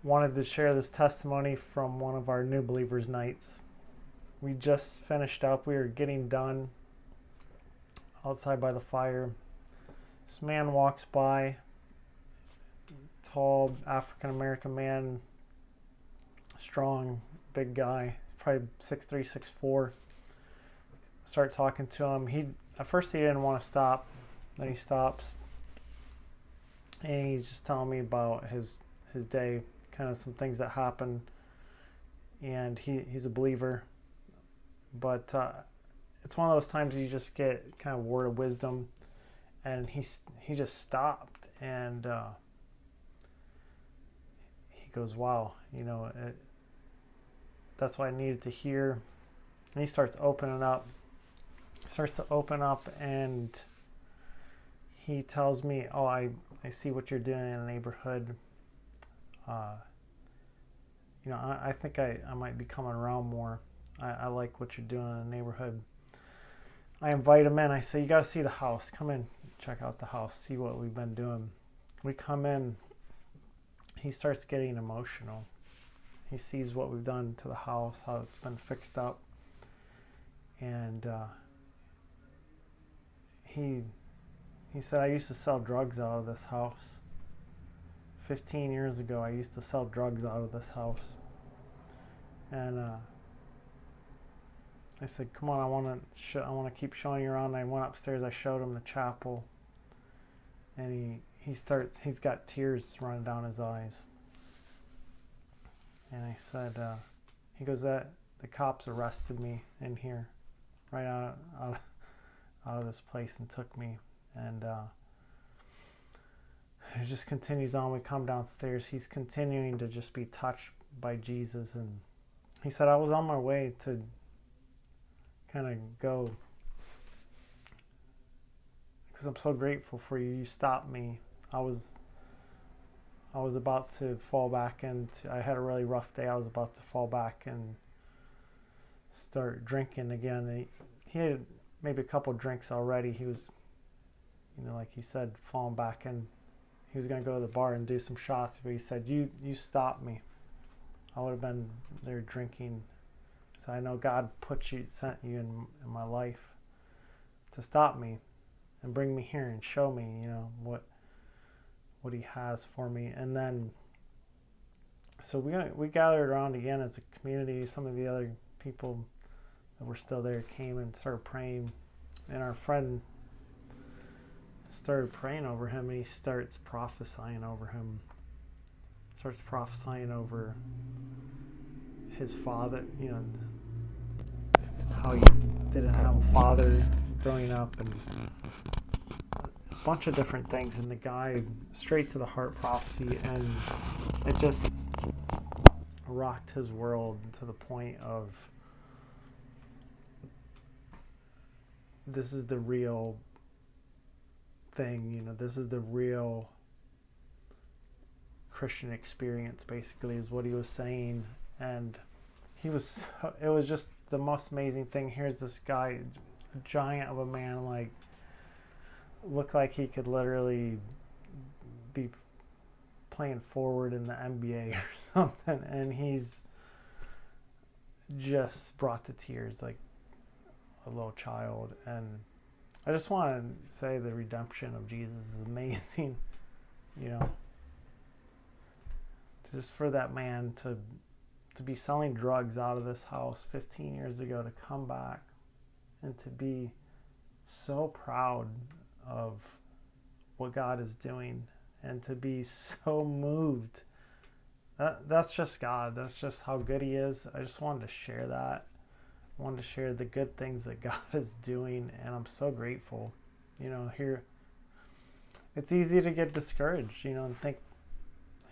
wanted to share this testimony from one of our new believers nights. We just finished up. We were getting done outside by the fire. This man walks by, tall African American man, strong, big guy, probably 6'3", 6'4". Start talking to him. At first he didn't want to stop. Then he stops, and he's just telling me about his day, kind of some things that happened. And he's a believer, but it's one of those times you just get kind of word of wisdom. And he just stopped, and he goes, "Wow, that's what I needed to hear." And he starts opening up. Starts to open up, and he tells me, "Oh, I see what you're doing in the neighborhood. I think I might be coming around more. I like what you're doing in the neighborhood." I invite him in. I say, "You got to see the house. Come in, check out the house, see what we've been doing." We come in. He starts getting emotional. He sees what we've done to the house, how it's been fixed up. And he said, "I used to sell drugs out of this house. 15 years ago, I used to sell drugs out of this house." And I said, "Come on, I want to keep showing you around." And I went upstairs. I showed him the chapel, and he's got tears running down his eyes. And I said, he goes, "That the cops arrested me in here, right out of this place, and took me." And it just continues on. We come downstairs. He's continuing to just be touched by Jesus, and he said, "I was on my way to kind of go, because I'm so grateful for you. You stopped me. I was about to fall back into, I had a really rough day. I was about to fall back and start drinking again." And he had maybe a couple drinks already. He was, like he said, falling back, and he was going to go to the bar and do some shots. But he said, you stopped me. I would have been there drinking. So I know God sent you in my life to stop me and bring me here and show me, what he has for me. And then, so we gathered around again as a community. Some of the other people that were still there came and started praying. And our friend started praying over him, and he starts prophesying over him. Starts prophesying over his father, how he didn't have a father growing up, and a bunch of different things. And the guy, straight to the heart prophecy, and it just rocked his world to the point of, this is the real thing, this is the real Christian experience, basically, is what he was saying. And it was just the most amazing thing. Here's this guy, a giant of a man, looked like he could literally be playing forward in the NBA or something, and he's just brought to tears like a little child. And I just want to say the redemption of Jesus is amazing, just for that man to be selling drugs out of this house 15 years ago, to come back and to be so proud of what God is doing, and to be so moved. That's just God. That's just how good he is. I just wanted to share that. I wanted to share the good things that God is doing, and I'm so grateful. Here, it's easy to get discouraged, and think,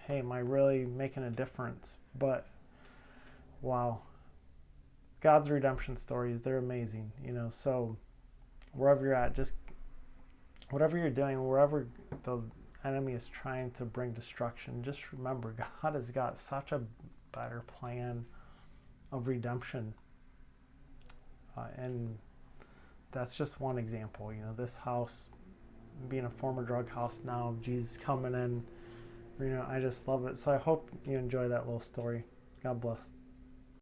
hey, am I really making a difference? But wow, God's redemption stories, they're amazing, so wherever you're at, just whatever you're doing, wherever the enemy is trying to bring destruction, just remember, God has got such a better plan of redemption. And that's just one example. This house being a former drug house, now Jesus coming in I just love it. So I hope you enjoy that little story. God bless.